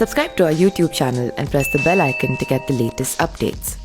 Subscribe to our YouTube channel and press the bell icon to get the latest updates.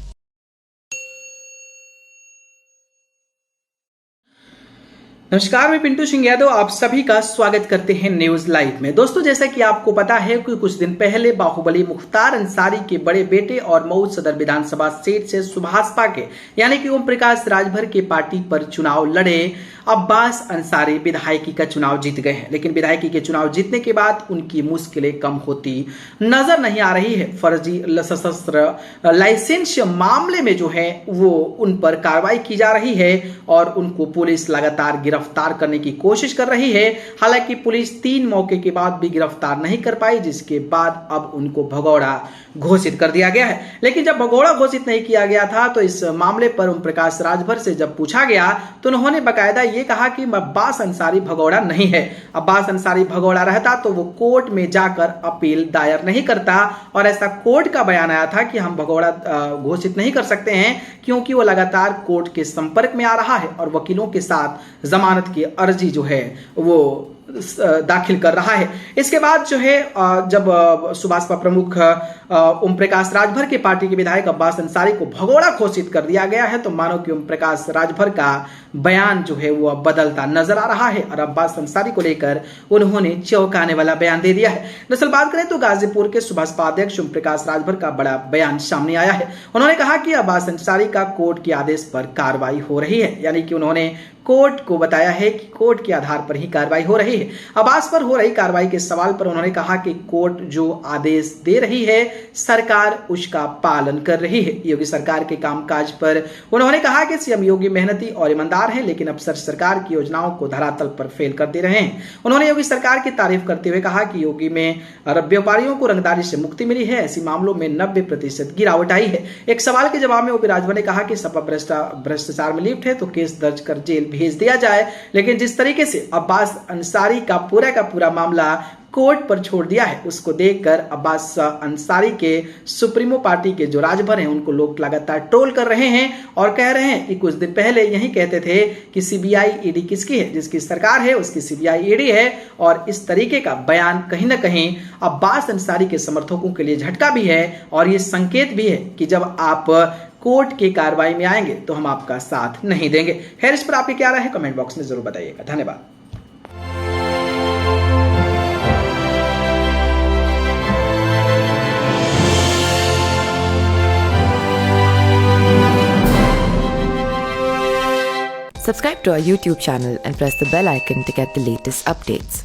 नमस्कार, मैं पिंटू सिंह यादव आप सभी का स्वागत करते हैं न्यूज लाइव में। दोस्तों, जैसा कि आपको पता है कि कुछ दिन पहले बाहुबली मुख्तार अंसारी के बड़े बेटे और मऊ सदर विधानसभा सीट से सुभाषपा के यानी कि ओम प्रकाश राजभर के पार्टी पर चुनाव लड़े अब्बास अंसारी विधायकी का चुनाव जीत गए हैं। लेकिन विधायकी के चुनाव जीतने के बाद उनकी मुश्किलें कम होती नजर नहीं आ रही है। फर्जी सशस्त्र लाइसेंस मामले में जो है वो उन पर कार्रवाई की जा रही है और उनको पुलिस लगातार गिरफ्तार करने की कोशिश कर रही है। हालांकि पुलिस 3 मौके के बाद भी गिरफ्तार नहीं कर पाई, जिसके बाद अब उनको भगौड़ा घोषित कर दिया गया है। लेकिन जब भगौड़ा घोषित नहीं किया गया था तो इस मामले पर ओम प्रकाश राजभर से जब पूछा गया तो उन्होंने बकायदा ये कहा कि अब्बास अंसारी भगौड़ा नहीं है। अब्बास अंसारी भगौड़ा रहता तो वो कोर्ट में जाकर अपील दायर नहीं करता, और ऐसा कोर्ट का बयान आया था कि हम भगौड़ा घोषित नहीं कर सकते हैं क्योंकि वो लगातार कोर्ट के संपर्क में आ रहा है और वकीलों के साथ जमानत की अर्जी जो है वो दाखिल कर रहा है। इसके बाद जो है जब सुभाषपा प्रमुख ओम प्रकाश राजभर के पार्टी के विधायक अब्बास अंसारी को भगौड़ा घोषित कर दिया गया है तो मानो कि ओम प्रकाश राजभर का बयान जो है वो बदलता नजर आ रहा है और अब्बास अंसारी को लेकर उन्होंने चौंकाने वाला बयान दे दिया है। दरअसल बात करें तो गाजीपुर के सुभाषपा अध्यक्ष ओम प्रकाश राजभर का बड़ा बयान सामने आया है। उन्होंने कहा कि अब्बास अंसारी का कोर्ट के आदेश पर कार्रवाई हो रही है, यानी कि उन्होंने कोर्ट को बताया है कि कोर्ट के आधार पर ही कार्रवाई हो रही है। अब्बास पर हो रही कार्रवाई के सवाल पर उन्होंने कहा कि कोर्ट जो आदेश दे रही है सरकार उसका पालन कर रही है। योगी सरकार के कामकाज पर उन्होंने कहा कि सीएम योगी मेहनती और ईमानदार है, लेकिन अफसर सरकार की योजनाओं को धरातल पर फेल कर दे रहे हैं। उन्होंने योगी सरकार की तारीफ करते हुए कहा कि योगी में व्यापारियों को रंगदारी से मुक्ति मिली है, ऐसे मामलों में 90% गिरावट आई है। एक सवाल के जवाब में ओपी राजभर ने कहा कि सपा भ्रष्टाचार में लिप्त है तो केस दर्ज कर जेल भेज दिया जाए, लेकिन जिस तरीके से अब्बास अंसारी का पूरा मामला कोर्ट पर छोड़ दिया है उसको देखकर अब्बास अंसारी के सुप्रीमो पार्टी के जो राजभर हैं उनको लोग लगातार ट्रोल कर रहे हैं और कह रहे हैं कि कुछ दिन पहले यही कहते थे कि सीबीआई ईडी किसकी है, जिसकी सरकार है उसकी सीबीआई ईडी है। और इस तरीके का बयान कहीं ना कहीं अब्बास अंसारी के समर्थकों के लिए झटका भी है और ये संकेत भी है कि जब आप कोर्ट की कार्रवाई में आएंगे तो हम आपका साथ नहीं देंगे। खैर, इस पर आपकी क्या राय है कमेंट बॉक्स में जरूर बताइएगा। धन्यवाद। Subscribe to our YouTube channel and press the bell icon to get the latest updates.